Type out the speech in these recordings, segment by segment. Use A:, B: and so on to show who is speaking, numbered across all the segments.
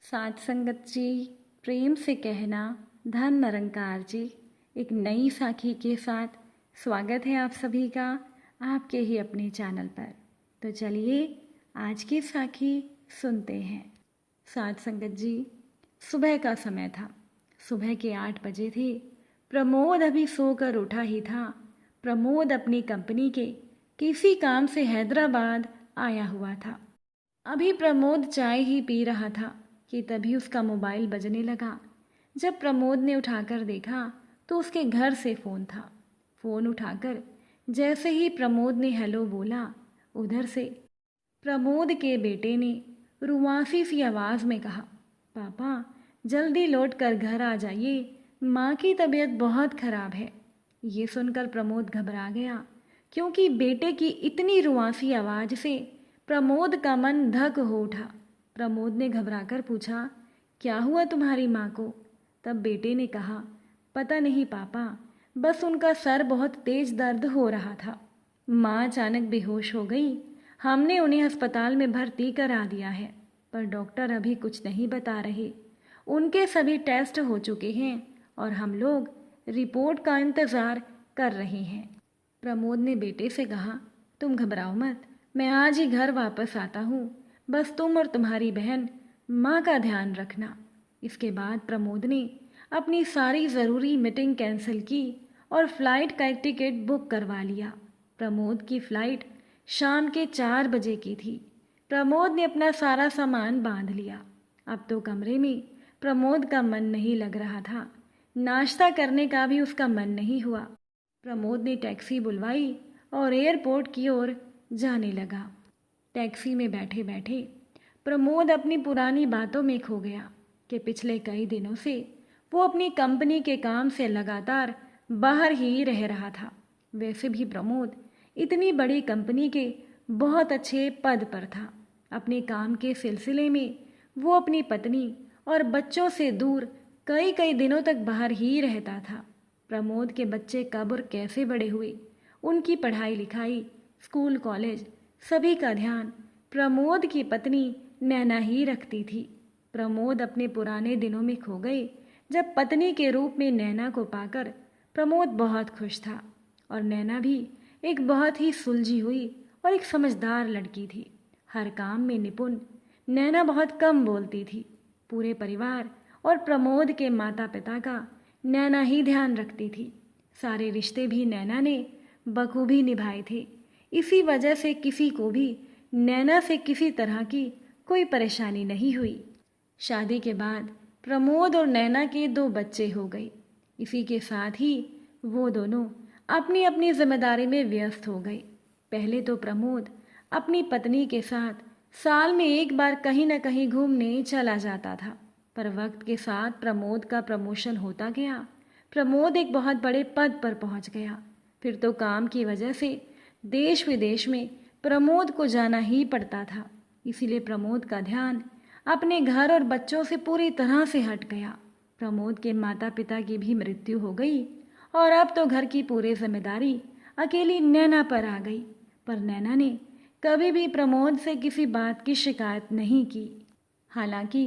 A: साध संगत जी, प्रेम से कहना धन निरंकार जी। एक नई साखी के साथ स्वागत है आप सभी का आपके ही अपने चैनल पर। तो चलिए आज की साखी सुनते हैं। साध संगत जी, सुबह का समय था। सुबह के 8 बजे थे। प्रमोद अभी सोकर उठा ही था। प्रमोद अपनी कंपनी के किसी काम से हैदराबाद आया हुआ था। अभी प्रमोद चाय ही पी रहा था कि तभी उसका मोबाइल बजने लगा। जब प्रमोद ने उठाकर देखा तो उसके घर से फ़ोन था। फ़ोन उठाकर जैसे ही प्रमोद ने हेलो बोला, उधर से प्रमोद के बेटे ने रुआसी सी आवाज़ में कहा, पापा जल्दी लौट कर घर आ जाइए, माँ की तबीयत बहुत ख़राब है। ये सुनकर प्रमोद घबरा गया, क्योंकि बेटे की इतनी रुआसी आवाज़ से प्रमोद का मन धक हो उठा। प्रमोद ने घबराकर पूछा, क्या हुआ तुम्हारी माँ को? तब बेटे ने कहा, पता नहीं पापा, बस उनका सर बहुत तेज दर्द हो रहा था। माँ अचानक बेहोश हो गई। हमने उन्हें अस्पताल में भर्ती करा दिया है, पर डॉक्टर अभी कुछ नहीं बता रहे। उनके सभी टेस्ट हो चुके हैं और हम लोग रिपोर्ट का इंतज़ार कर रहे हैं। प्रमोद ने बेटे से कहा, तुम घबराओ मत, मैं आज ही घर वापस आता हूँ। बस तुम और तुम्हारी बहन माँ का ध्यान रखना। इसके बाद प्रमोद ने अपनी सारी ज़रूरी मीटिंग कैंसिल की और फ्लाइट का एक टिकट बुक करवा लिया। प्रमोद की फ़्लाइट शाम के 4 बजे की थी। प्रमोद ने अपना सारा सामान बांध लिया। अब तो कमरे में प्रमोद का मन नहीं लग रहा था। नाश्ता करने का भी उसका मन नहीं हुआ। प्रमोद ने टैक्सी बुलवाई और एयरपोर्ट की ओर जाने लगा। टैक्सी में बैठे बैठे प्रमोद अपनी पुरानी बातों में खो गया कि पिछले कई दिनों से वो अपनी कंपनी के काम से लगातार बाहर ही रह रहा था। वैसे भी प्रमोद इतनी बड़ी कंपनी के बहुत अच्छे पद पर था। अपने काम के सिलसिले में वो अपनी पत्नी और बच्चों से दूर कई कई दिनों तक बाहर ही रहता था। प्रमोद के बच्चे कब और कैसे बड़े हुए, उनकी पढ़ाई लिखाई, स्कूल कॉलेज, सभी का ध्यान प्रमोद की पत्नी नैना ही रखती थी। प्रमोद अपने पुराने दिनों में खो गए, जब पत्नी के रूप में नैना को पाकर प्रमोद बहुत खुश था। और नैना भी एक बहुत ही सुलझी हुई और एक समझदार लड़की थी। हर काम में निपुण। नैना बहुत कम बोलती थी। पूरे परिवार और प्रमोद के माता पिता का नैना ही ध्यान रखती थी। सारे रिश्ते भी नैना ने बखूबी निभाए थे। इसी वजह से किसी को भी नैना से किसी तरह की कोई परेशानी नहीं हुई। शादी के बाद प्रमोद और नैना के 2 बच्चे हो गए। इसी के साथ ही वो दोनों अपनी अपनी जिम्मेदारी में व्यस्त हो गए। पहले तो प्रमोद अपनी पत्नी के साथ साल में एक बार कहीं न कहीं घूमने चला जाता था, पर वक्त के साथ प्रमोद का प्रमोशन होता गया। प्रमोद एक बहुत बड़े पद पर पहुंच गया। फिर तो काम की वजह से देश विदेश में प्रमोद को जाना ही पड़ता था। इसीलिए प्रमोद का ध्यान अपने घर और बच्चों से पूरी तरह से हट गया। प्रमोद के माता पिता की भी मृत्यु हो गई और अब तो घर की पूरी जिम्मेदारी अकेली नैना पर आ गई। पर नैना ने कभी भी प्रमोद से किसी बात की शिकायत नहीं की। हालांकि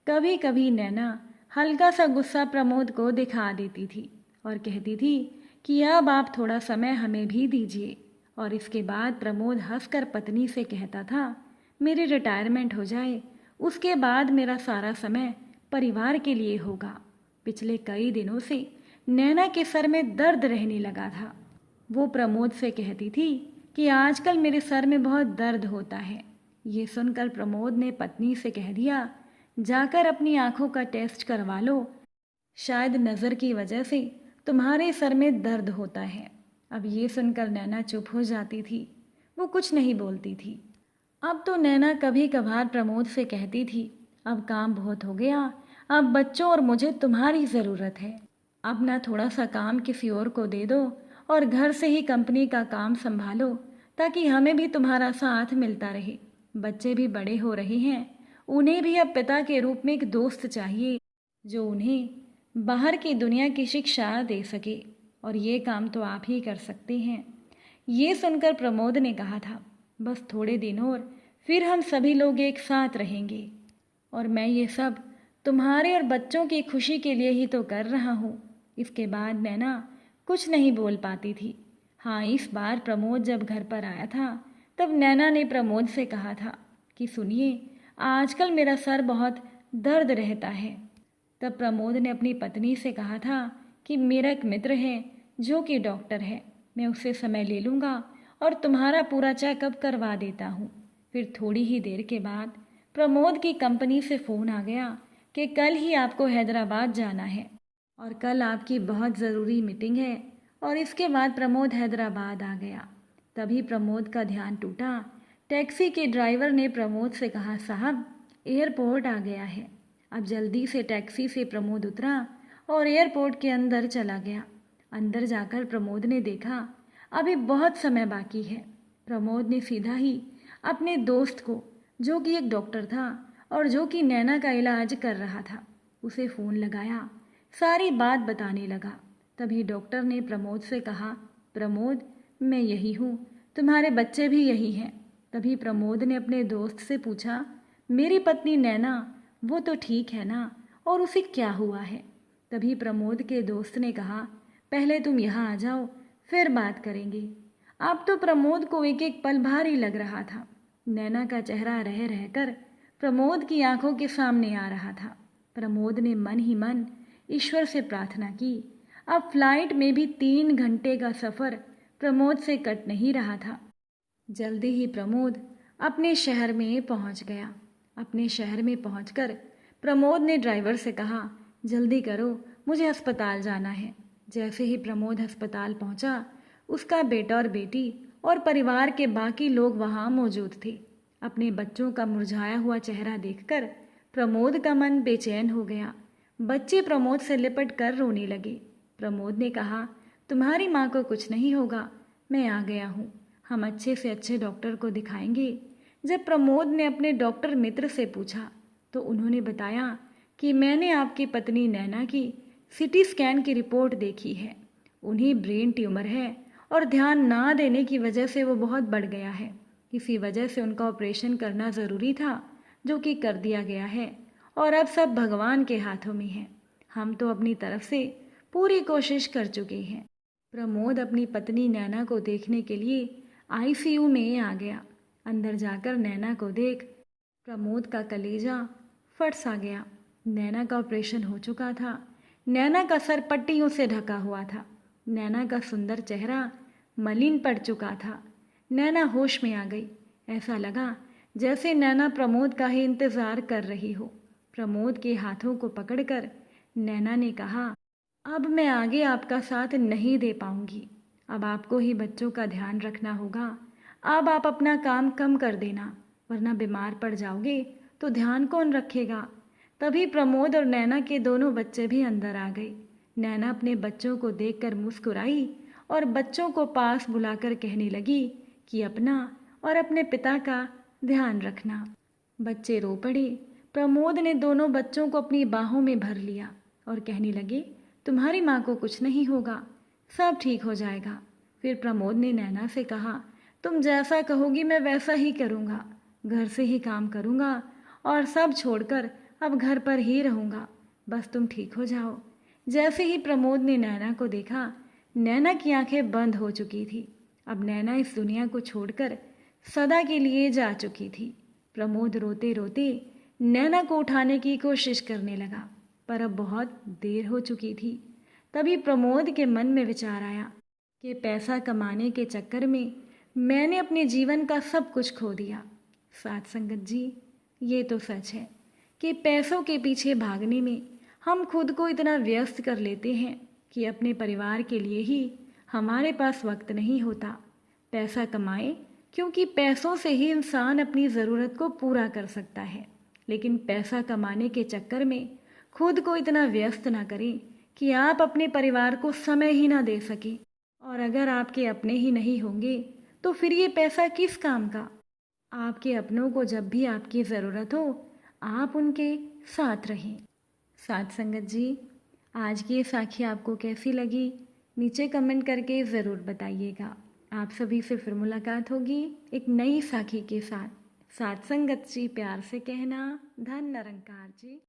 A: कभी कभी नैना हल्का सा गुस्सा प्रमोद को दिखा देती थी और कहती थी कि अब आप थोड़ा समय हमें भी दीजिए। और इसके बाद प्रमोद हंसकर पत्नी से कहता था, मेरी रिटायरमेंट हो जाए उसके बाद मेरा सारा समय परिवार के लिए होगा। पिछले कई दिनों से नैना के सर में दर्द रहने लगा था। वो प्रमोद से कहती थी कि आजकल मेरे सर में बहुत दर्द होता है। ये सुनकर प्रमोद ने पत्नी से कह दिया, जाकर अपनी आंखों का टेस्ट करवा लो, शायद नज़र की वजह से तुम्हारे सर में दर्द होता है। अब ये सुनकर नैना चुप हो जाती थी। वो कुछ नहीं बोलती थी। अब तो नैना कभी कभार प्रमोद से कहती थी, अब काम बहुत हो गया, अब बच्चों और मुझे तुम्हारी ज़रूरत है। अब ना थोड़ा सा काम किसी और को दे दो और घर से ही कंपनी का काम संभालो, ताकि हमें भी तुम्हारा साथ मिलता रहे। बच्चे भी बड़े हो रहे हैं, उन्हें भी अब पिता के रूप में एक दोस्त चाहिए जो उन्हें बाहर की दुनिया की शिक्षा दे सके, और ये काम तो आप ही कर सकते हैं। ये सुनकर प्रमोद ने कहा था, बस थोड़े दिन और फिर हम सभी लोग एक साथ रहेंगे। और मैं ये सब तुम्हारे और बच्चों की खुशी के लिए ही तो कर रहा हूँ। इसके बाद नैना कुछ नहीं बोल पाती थी। हाँ, इस बार प्रमोद जब घर पर आया था तब नैना ने प्रमोद से कहा था कि सुनिए, आजकल मेरा सर बहुत दर्द रहता है। तब प्रमोद ने अपनी पत्नी से कहा था कि मेरा एक मित्र है जो कि डॉक्टर है, मैं उससे समय ले लूँगा और तुम्हारा पूरा चेकअप करवा देता हूँ। फिर थोड़ी ही देर के बाद प्रमोद की कंपनी से फ़ोन आ गया कि कल ही आपको हैदराबाद जाना है और कल आपकी बहुत ज़रूरी मीटिंग है। और इसके बाद प्रमोद हैदराबाद आ गया। तभी प्रमोद का ध्यान टूटा। टैक्सी के ड्राइवर ने प्रमोद से कहा, साहब एयरपोर्ट आ गया है। अब जल्दी से टैक्सी से प्रमोद उतरा और एयरपोर्ट के अंदर चला गया। अंदर जाकर प्रमोद ने देखा अभी बहुत समय बाकी है। प्रमोद ने सीधा ही अपने दोस्त को, जो कि एक डॉक्टर था और जो कि नैना का इलाज कर रहा था, उसे फ़ोन लगाया, सारी बात बताने लगा। तभी डॉक्टर ने प्रमोद से कहा, प्रमोद मैं यही हूँ, तुम्हारे बच्चे भी यही हैं। तभी प्रमोद ने अपने दोस्त से पूछा, मेरी पत्नी नैना वो तो ठीक है ना, और उसे क्या हुआ है? तभी प्रमोद के दोस्त ने कहा, पहले तुम यहाँ आ जाओ फिर बात करेंगे। अब तो प्रमोद को एक एक पल भारी लग रहा था। नैना का चेहरा रह रहकर प्रमोद की आंखों के सामने आ रहा था। प्रमोद ने मन ही मन ईश्वर से प्रार्थना की। अब फ्लाइट में भी 3 घंटे का सफ़र प्रमोद से कट नहीं रहा था। जल्दी ही प्रमोद अपने शहर में पहुंच गया। अपने शहर में पहुंचकर प्रमोद ने ड्राइवर से कहा, जल्दी करो, मुझे अस्पताल जाना है। जैसे ही प्रमोद अस्पताल पहुंचा, उसका बेटा और बेटी और परिवार के बाकी लोग वहां मौजूद थे। अपने बच्चों का मुरझाया हुआ चेहरा देखकर प्रमोद का मन बेचैन हो गया। बच्चे प्रमोद से लिपट कर रोने लगे। प्रमोद ने कहा, तुम्हारी माँ को कुछ नहीं होगा, मैं आ गया हूँ, हम अच्छे से अच्छे डॉक्टर को दिखाएंगे। जब प्रमोद ने अपने डॉक्टर मित्र से पूछा तो उन्होंने बताया कि मैंने आपकी पत्नी नैना की सीटी स्कैन की रिपोर्ट देखी है। उन्हें ब्रेन ट्यूमर है और ध्यान ना देने की वजह से वो बहुत बढ़ गया है। इसी वजह से उनका ऑपरेशन करना ज़रूरी था, जो कि कर दिया गया है और अब सब भगवान के हाथों में है। हम तो अपनी तरफ से पूरी कोशिश कर चुके हैं। प्रमोद अपनी पत्नी नैना को देखने के लिए आईसीयू में आ गया। अंदर जाकर नैना को देख प्रमोद का कलेजा फट सा गया। नैना का ऑपरेशन हो चुका था। नैना का सर पट्टियों से ढका हुआ था। नैना का सुंदर चेहरा मलिन पड़ चुका था। नैना होश में आ गई। ऐसा लगा जैसे नैना प्रमोद का ही इंतज़ार कर रही हो। प्रमोद के हाथों को पकड़कर नैना ने कहा, अब मैं आगे आपका साथ नहीं दे पाऊंगी। अब आपको ही बच्चों का ध्यान रखना होगा। अब आप अपना काम कम कर देना, वरना बीमार पड़ जाओगे तो ध्यान कौन रखेगा। तभी प्रमोद और नैना के दोनों बच्चे भी अंदर आ गए। नैना अपने बच्चों को देखकर मुस्कुराई और बच्चों को पास बुलाकर कहने लगी कि अपना और अपने पिता का ध्यान रखना। बच्चे रो पड़े। प्रमोद ने दोनों बच्चों को अपनी बाहों में भर लिया और कहने लगे, तुम्हारी माँ को कुछ नहीं होगा, सब ठीक हो जाएगा। फिर प्रमोद ने नैना से कहा, तुम जैसा कहोगी मैं वैसा ही करूँगा, घर से ही काम करूँगा और सब छोड़कर अब घर पर ही रहूँगा, बस तुम ठीक हो जाओ। जैसे ही प्रमोद ने नैना को देखा, नैना की आंखें बंद हो चुकी थी। अब नैना इस दुनिया को छोड़कर सदा के लिए जा चुकी थी। प्रमोद रोते रोते नैना को उठाने की कोशिश करने लगा, पर अब बहुत देर हो चुकी थी। तभी प्रमोद के मन में विचार आया कि पैसा कमाने के चक्कर में मैंने अपने जीवन का सब कुछ खो दिया। साथ संगत जी, ये तो सच है कि पैसों के पीछे भागने में हम खुद को इतना व्यस्त कर लेते हैं कि अपने परिवार के लिए ही हमारे पास वक्त नहीं होता। पैसा कमाए, क्योंकि पैसों से ही इंसान अपनी ज़रूरत को पूरा कर सकता है, लेकिन पैसा कमाने के चक्कर में खुद को इतना व्यस्त ना करें कि आप अपने परिवार को समय ही ना दे सकें। और अगर आपके अपने ही नहीं होंगे तो फिर ये पैसा किस काम का। आपके अपनों को जब भी आपकी ज़रूरत हो, आप उनके साथ रहें। साथ संगत जी, आज की ये साखी आपको कैसी लगी, नीचे कमेंट करके ज़रूर बताइएगा। आप सभी से फिर मुलाकात होगी एक नई साखी के साथ। साथ संगत जी प्यार से कहना, धन निरंकार जी।